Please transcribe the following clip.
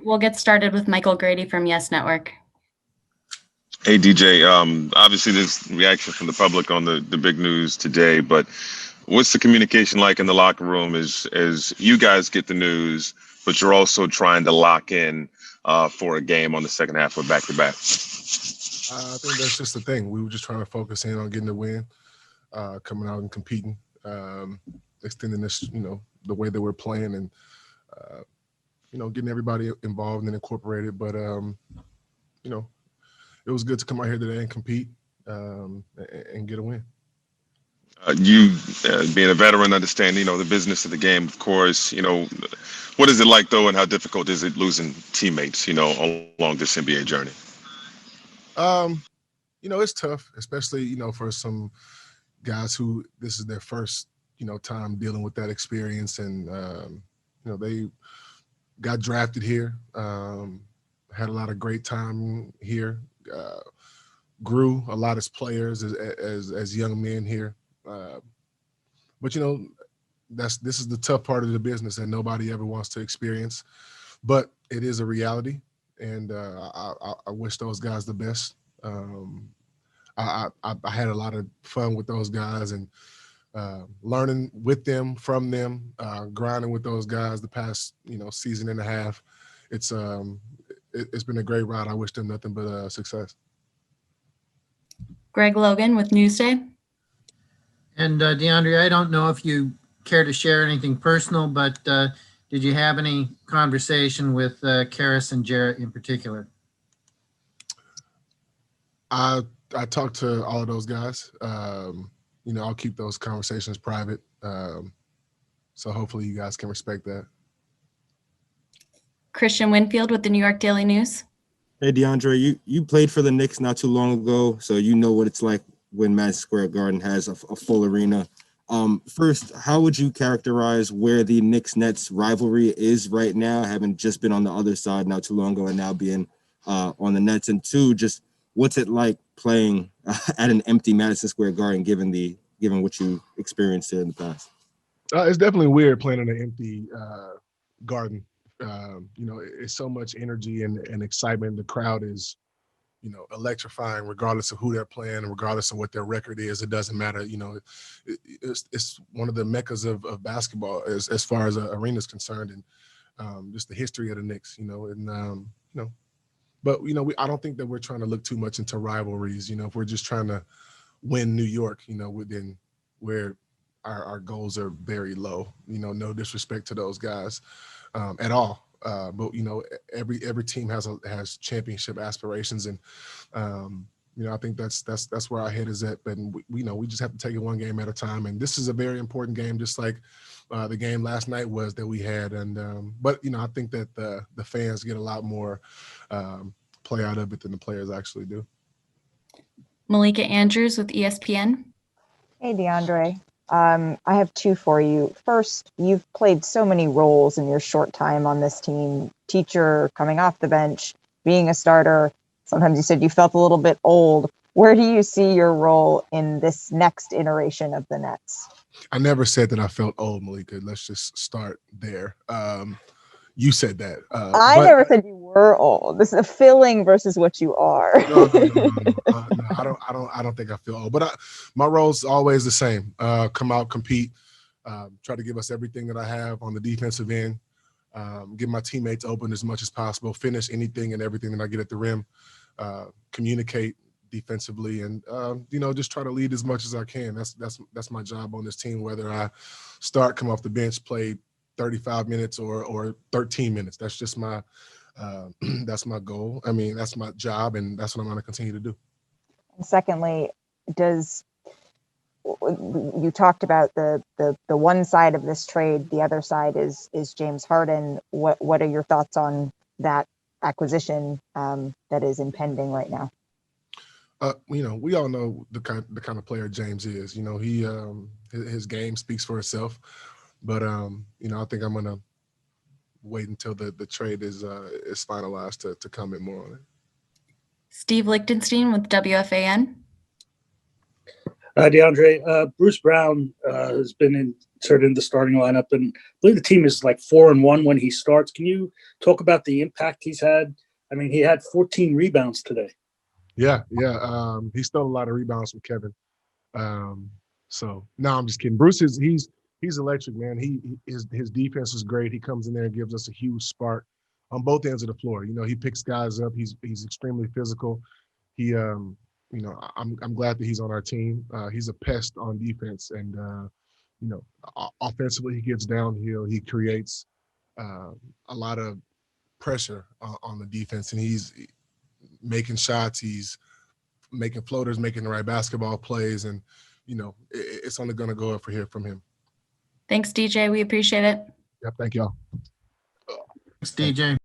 We'll get started with Michael Grady from Yes Network. Hey DJ, obviously there's reaction from the public on the big news today, but what's the communication like in the locker room as you guys get the news, but you're also trying to lock in for a game on the second half of back-to-back? I think that's just the thing. We were just trying to focus in on getting the win, coming out and competing, extending this, the way that we're playing and, getting everybody involved and incorporated. But, it was good to come out here today and compete and get a win. You being a veteran, understanding, the business of the game, of course, what is it like though, and how difficult is it losing teammates, along this NBA journey? It's tough, especially, for some guys who this is their first, time dealing with that experience. And, they got drafted here, had a lot of great time here, grew a lot as players, as young men here. But this is the tough part of the business that nobody ever wants to experience, but it is a reality, and I wish those guys the best. I had a lot of fun with those guys and learning with them, from them, grinding with those guys the past season and a half. It's been a great ride. I wish them nothing but success. Greg Logan with Newsday. And DeAndre, I don't know if you care to share anything personal, but did you have any conversation with Karis and Jarrett in particular? I talked to all of those guys. I'll keep those conversations private. So hopefully you guys can respect that. Christian Winfield with the New York Daily News. Hey, DeAndre, you played for the Knicks not too long ago, so you know what it's like when Madison Square Garden has a full arena. First, how would you characterize where the Knicks-Nets rivalry is right now, having just been on the other side not too long ago and now being on the Nets? And two, just what's it like playing at an empty Madison Square Garden, given what you experienced here in the past? It's definitely weird playing in an empty garden. It's so much energy and excitement. The crowd is, electrifying regardless of who they're playing and regardless of what their record is. It doesn't matter. It's one of the meccas of basketball as far as an arena is concerned, and just the history of the Knicks, but I don't think that we're trying to look too much into rivalries. If we're just trying to win New York, then where our goals are very low. No disrespect to those guys at all. But every team has championship aspirations, and I think that's where our head is at. But we just have to take it one game at a time. And this is a very important game, just like the game last night was that we had. And but I think that the fans get a lot more play out of it than the players actually do. Malika Andrews with ESPN. Hey, DeAndre. I have two for you. First, you've played so many roles in your short time on this team: teacher, coming off the bench, being a starter. Sometimes you said you felt a little bit old. Where do you see your role in this next iteration of the Nets? I never said that I felt old, Malika. Let's just start there. You said that. I never said you were old. This is a feeling versus what you are. No. I don't think I feel old. But my role's always the same. Come out, compete, try to give us everything that I have on the defensive end, get my teammates open as much as possible, finish anything and everything that I get at the rim, communicate defensively, and just try to lead as much as I can. That's my job on this team, whether I start, come off the bench, play 35 minutes or 13 minutes. That's just my that's my goal. I mean, that's my job, and that's what I'm going to continue to do. And secondly, you talked about the one side of this trade, the other side is James Harden. What are your thoughts on that acquisition that is impending right now? We all know the kind of player James is. He his game speaks for itself. But I think I'm gonna wait until the trade is finalized to comment more on it. Steve Lichtenstein with WFAN. DeAndre, Bruce Brown has been inserted in the starting lineup, and I believe the team is like 4-1 when he starts. Can you talk about the impact he's had? I mean, he had 14 rebounds today. Yeah. He stole a lot of rebounds from Kevin. So no, I'm just kidding. Bruce he's electric, man. His defense is great. He comes in there and gives us a huge spark on both ends of the floor. You know, he picks guys up. He's extremely physical. He you know, I'm glad that he's on our team. He's a pest on defense, and you know, offensively he gets downhill. He creates a lot of pressure on the defense, and he's making shots. He's making floaters, making the right basketball plays, and you know, it's only going to go up from him. Thanks, DJ. We appreciate it. Yep, thank y'all. Thanks, DJ.